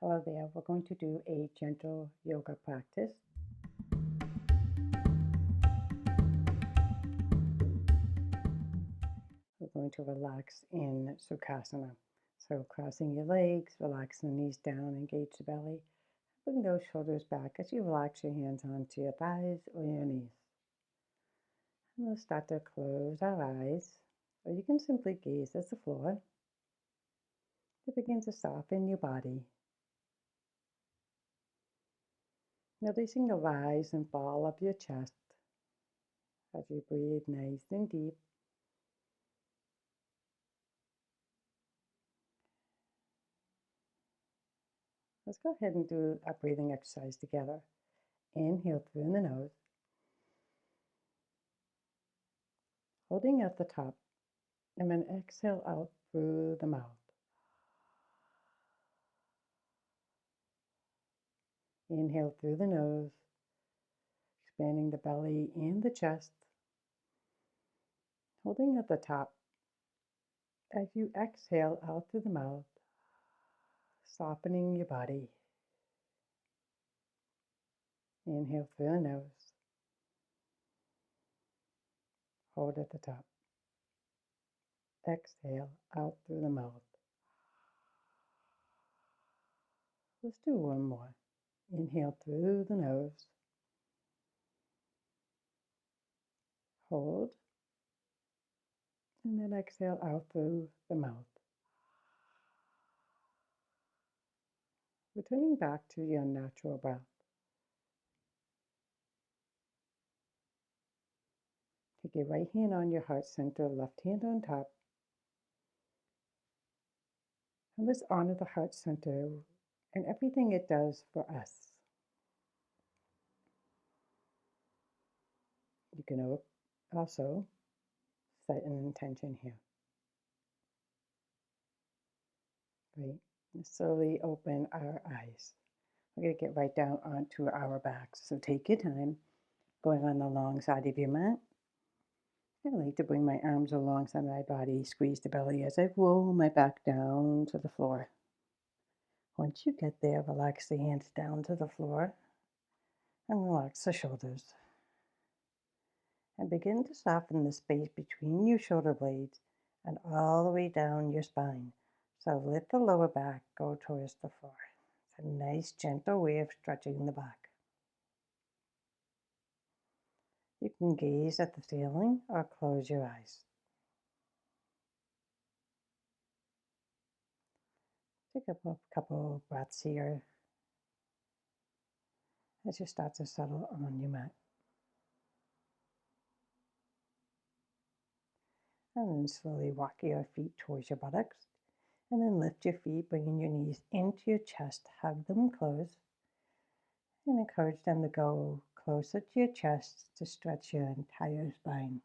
Hello there, we're going to do a gentle yoga practice. We're going to relax in Sukhasana. So crossing your legs, relax the knees down, engage the belly. Bring those shoulders back as you relax your hands onto your thighs or your knees. And we'll start to close our eyes, or you can simply gaze at the floor to begin to soften your body. Noticing the rise and fall of your chest as you breathe nice and deep. Let's go ahead and do a breathing exercise together. Inhale through the nose, holding at the top, and then exhale out through the mouth. Inhale through the nose, expanding the belly and the chest, holding at the top. As you exhale out through the mouth, softening your body. Inhale through the nose, hold at the top. Exhale out through the mouth. Let's do one more. Inhale through the nose, hold, and then exhale out through the mouth. Returning back to your natural breath. Take your right hand on your heart center, left hand on top. And let's honor the heart center and everything it does for us. You can also set an intention here. Great. Slowly open our eyes. We're going to get right down onto our backs. So take your time going on the long side of your mat. I like to bring my arms alongside my body, squeeze the belly as I roll my back down to the floor. Once you get there, relax the hands down to the floor and relax the shoulders. And begin to soften the space between your shoulder blades and all the way down your spine. So let the lower back go towards the floor. It's a nice, gentle way of stretching the back. You can gaze at the ceiling or close your eyes. Take a couple breaths here as you start to settle on your mat. And then slowly walk your feet towards your buttocks. And then lift your feet, bringing your knees into your chest. Hug them close. And encourage them to go closer to your chest to stretch your entire spine.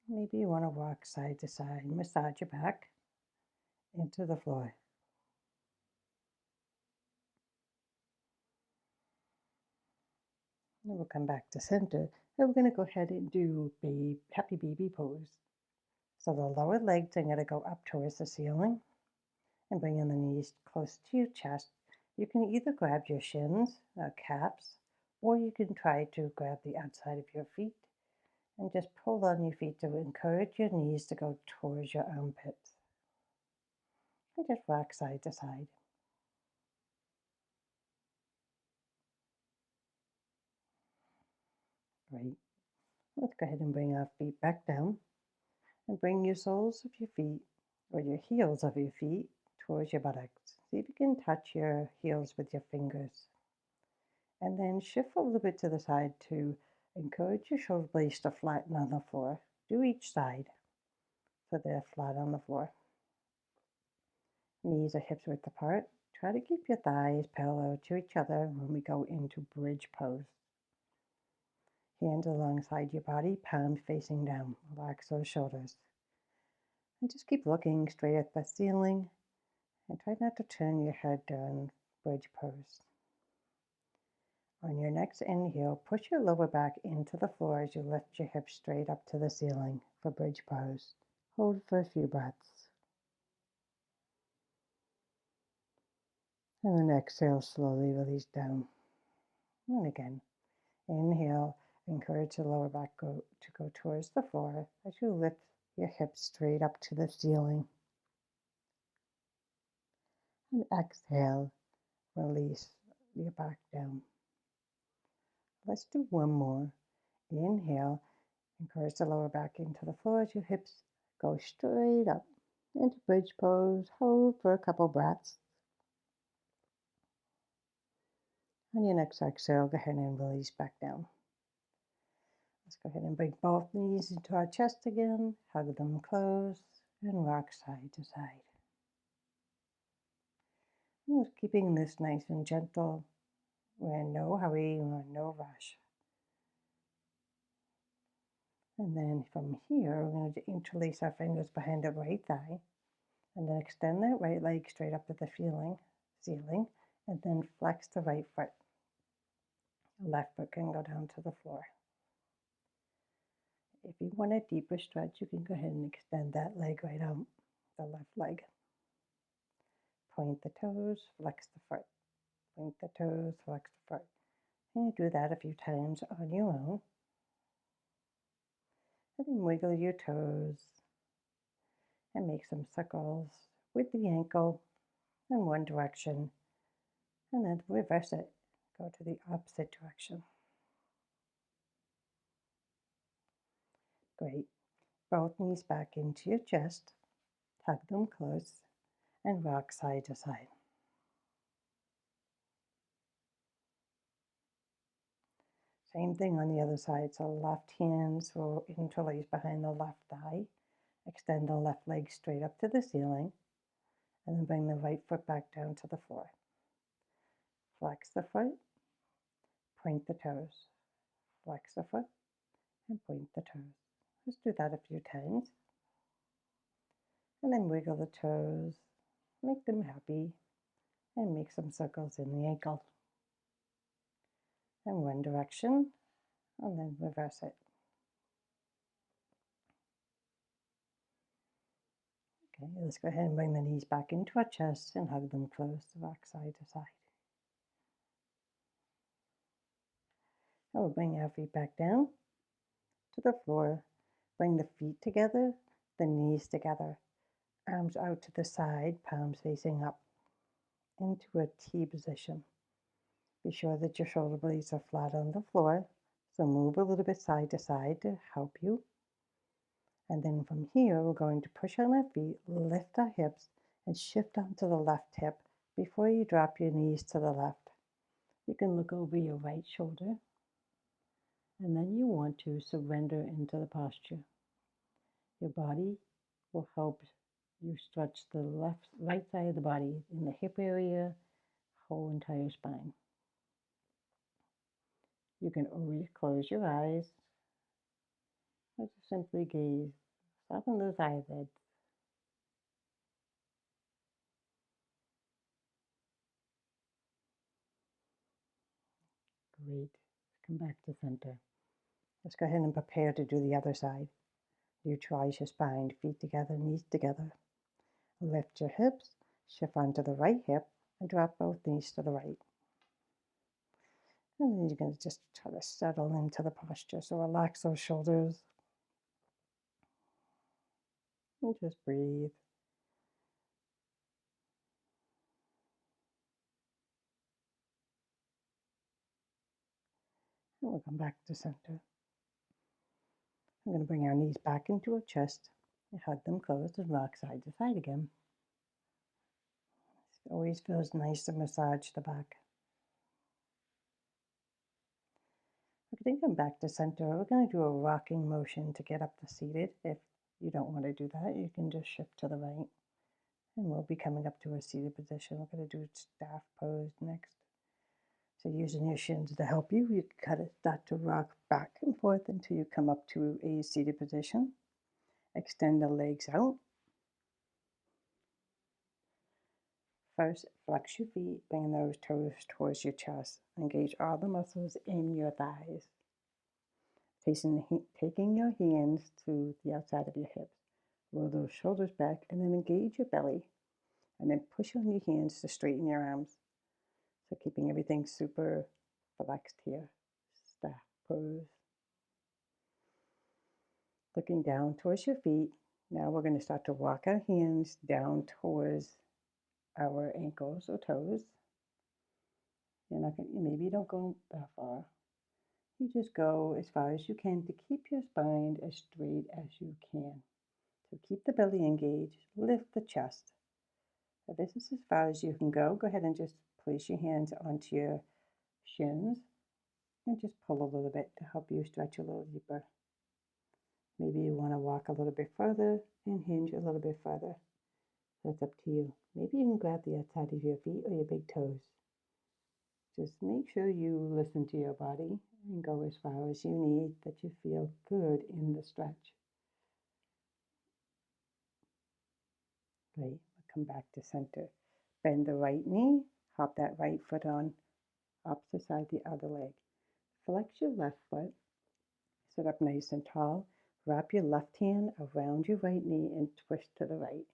Maybe you want to walk side to side, massage your back into the floor. And we'll come back to center. And we're going to go ahead and do happy baby pose. So the lower legs are going to go up towards the ceiling and bring in the knees close to your chest. You can either grab your shins, calves, or you can try to grab the outside of your feet and just pull on your feet to encourage your knees to go towards your armpits. And just rock side to side. Great. Let's go ahead and bring our feet back down and bring your soles of your feet or your heels of your feet towards your buttocks. See if you can touch your heels with your fingers. And then shift a little bit to the side to encourage your shoulder blades to flatten on the floor. Do each side so they're flat on the floor. Knees or hips width apart. Try to keep your thighs parallel to each other when we go into bridge pose. Hands alongside your body, palms facing down. Relax those shoulders. And just keep looking straight at the ceiling and try not to turn your head during bridge pose. On your next inhale, push your lower back into the floor as you lift your hips straight up to the ceiling for bridge pose. Hold for a few breaths. And then exhale, slowly release down. And again, inhale, encourage the lower back to go towards the floor as you lift your hips straight up to the ceiling. And exhale, release your back down. Let's do one more. Inhale, encourage the lower back into the floor as your hips go straight up into bridge pose. Hold for a couple breaths. On your next exhale, go ahead and release back down. Let's go ahead and bring both knees into our chest again, hug them close, and rock side to side. And just keeping this nice and gentle. We're in no hurry, we're in no rush. And then from here, we're going to interlace our fingers behind the right thigh, and then extend that right leg straight up to the ceiling, and then flex the right foot. The left foot can go down to the floor. If you want a deeper stretch, you can go ahead and extend that leg right out, the left leg. Point the toes, flex the foot. Point the toes, flex the foot. And you do that a few times on your own. And then wiggle your toes and make some circles with the ankle in one direction, and then reverse it. Go to the opposite direction. Great. Both knees back into your chest, hug them close, and rock side to side. Same thing on the other side. So left hands will interlace behind the left thigh. Extend the left leg straight up to the ceiling, and then bring the right foot back down to the floor. Flex the foot, point the toes. Flex the foot, and point the toes. Just do that a few times. And then wiggle the toes, make them happy, and make some circles in the ankle. In one direction, and then reverse it. Okay, let's go ahead and bring the knees back into our chest and hug them close, rock side to side. And we'll bring our feet back down to the floor. Bring the feet together, the knees together, arms out to the side, palms facing up, into a T position. Be sure that your shoulder blades are flat on the floor, so move a little bit side to side to help you. And then from here, we're going to push on our feet, lift our hips, and shift onto the left hip before you drop your knees to the left. You can look over your right shoulder, and then you want to surrender into the posture. Your body will help you stretch the right side of the body in the hip area, whole entire spine. You can always close your eyes or just simply gaze. Soften those eyelids. Great. Come back to center. Let's go ahead and prepare to do the other side. Neutralize your spine, feet together, knees together. Lift your hips, shift onto the right hip, and drop both knees to the right. And then you're going to just try to settle into the posture. So relax those shoulders. And just breathe. And we'll come back to center. I'm going to bring our knees back into our chest and hug them closed and rock side to side again. It always feels nice to massage the back. Okay, then come back to center. We're going to do a rocking motion to get up to seated. If you don't want to do that, you can just shift to the right. And we'll be coming up to a seated position. We're going to do staff pose next. So using your shins to help you, you kind of start to rock back and forth until you come up to a seated position. Extend the legs out. First, flex your feet, bring those toes towards your chest. Engage all the muscles in your thighs. Taking your hands to the outside of your hips. Roll those shoulders back and then engage your belly. And then push on your hands to straighten your arms. So keeping everything super flexed here. Staff pose. Looking down towards your feet. Now we're going to start to walk our hands down towards our ankles or toes. You're not going, maybe you don't go that far. You just go as far as you can to keep your spine as straight as you can. So keep the belly engaged, lift the chest. If this is as far as you can go ahead and just place your hands onto your shins and just pull a little bit to help you stretch a little deeper. Maybe you want to walk a little bit further and hinge a little bit further. That's up to you. Maybe you can grab the outside of your feet or your big toes. Just make sure you listen to your body and go as far as you need, that you feel good in the stretch. Great. Come back to center. Bend the right knee, hop that right foot on, opposite side the other leg. Flex your left foot, sit up nice and tall. Wrap your left hand around your right knee and twist to the right.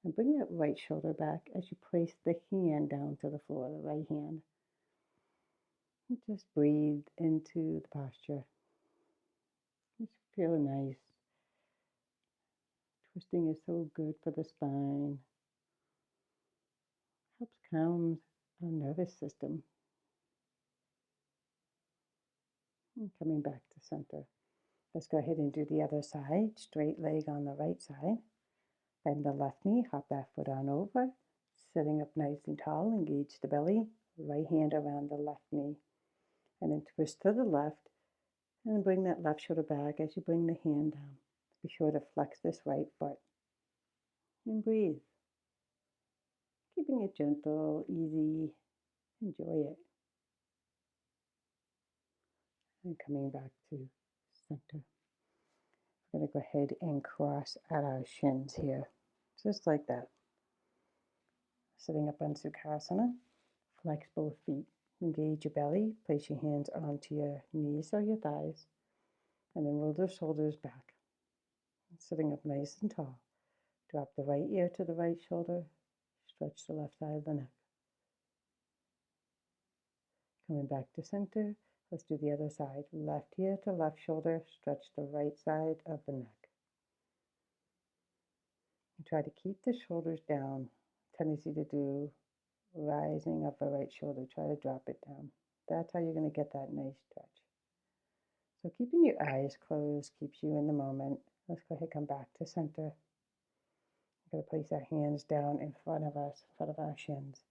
And bring that right shoulder back as you place the hand down to the floor, the right hand. And just breathe into the posture. Just feel nice. Twisting is so good for the spine. Helps calm our nervous system. And coming back to center. Let's go ahead and do the other side. Straight leg on the right side. Bend the left knee, hop that foot on over. Sitting up nice and tall, engage the belly. Right hand around the left knee. And then twist to the left. And bring that left shoulder back as you bring the hand down. Be sure to flex this right foot. And breathe. Keeping it gentle, easy. Enjoy it. And coming back to center. We're going to go ahead and cross at our shins here. Just like that. Sitting up on Sukhasana. Flex both feet. Engage your belly. Place your hands onto your knees or your thighs. And then roll the shoulders back. Sitting up nice and tall. Drop the right ear to the right shoulder. Stretch the left side of the neck. Coming back to center. Let's do the other side. Left ear to left shoulder. Stretch the right side of the neck. And try to keep the shoulders down. Tendency to do rising of the right shoulder. Try to drop it down. That's how you're going to get that nice stretch. So keeping your eyes closed keeps you in the moment. Let's go ahead and come back to center. We're going to place our hands down in front of us, in front of our shins.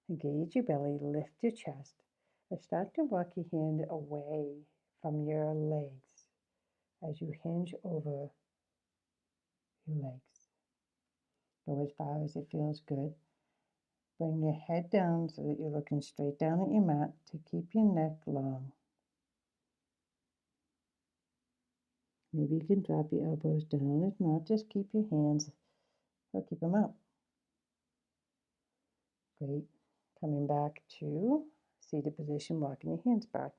Engage your belly, lift your chest, and start to walk your hand away from your legs as you hinge over your legs. Go as far as it feels good. Bring your head down so that you're looking straight down at your mat to keep your neck long. Maybe you can drop your elbows down. If not, just keep your hands or keep them up. Great. Coming back to seated position, walking your hands back.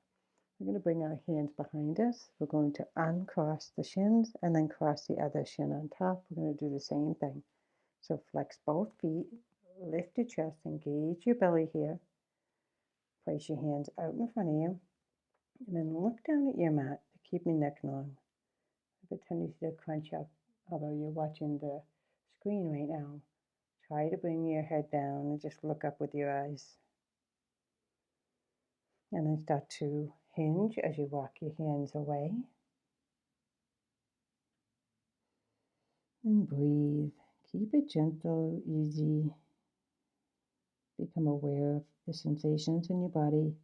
We're going to bring our hands behind us. We're going to uncross the shins and then cross the other shin on top. We're going to do the same thing. So flex both feet, lift your chest, engage your belly here. Place your hands out in front of you. And then look down at your mat to keep your neck long. Have a tendency to crunch up, although you're watching the screen right now. Try to bring your head down and just look up with your eyes. And then start to hinge as you walk your hands away. And breathe. Keep it gentle, easy. Become aware of the sensations in your body.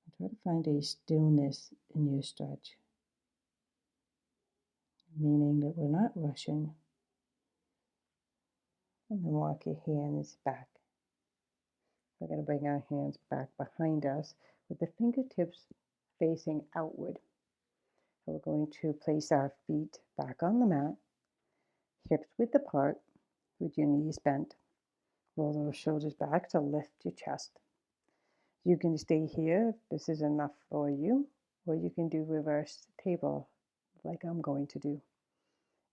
And try to find a stillness in your stretch. Meaning that we're not rushing. And then walk your hands back. We're going to bring our hands back behind us with the fingertips facing outward. We're going to place our feet back on the mat, hips width apart, with your knees bent. Roll those shoulders back to lift your chest. You can stay here if this is enough for you, or you can do reverse table like I'm going to do.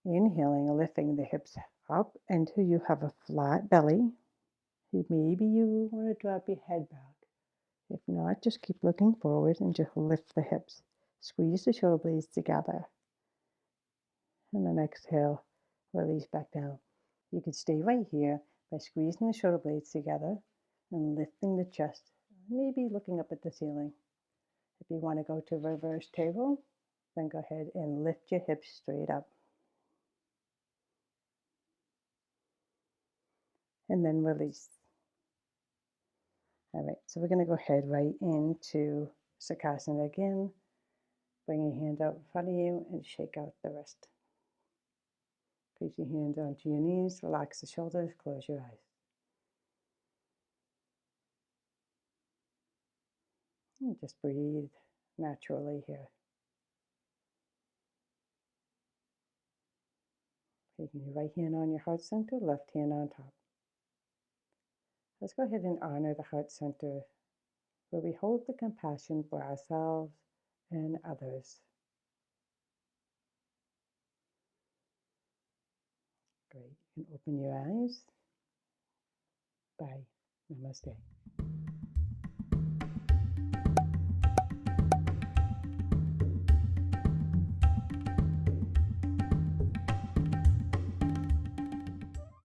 Inhaling and lifting the hips up until you have a flat belly. Maybe you want to drop your head back. If not, just keep looking forward and just lift the hips. Squeeze the shoulder blades together. And then exhale, release back down. You can stay right here by squeezing the shoulder blades together and lifting the chest, maybe looking up at the ceiling. If you want to go to reverse table, then go ahead and lift your hips straight up. And then release. All right, so we're going to go ahead right into Sukhasana again. Bring your hand out in front of you and shake out the wrist. Place your hands onto your knees, relax the shoulders, close your eyes. And just breathe naturally here. Taking your right hand on your heart center, left hand on top. Let's go ahead and honor the heart center where we hold the compassion for ourselves and others. Great. You can open your eyes. Bye. Namaste.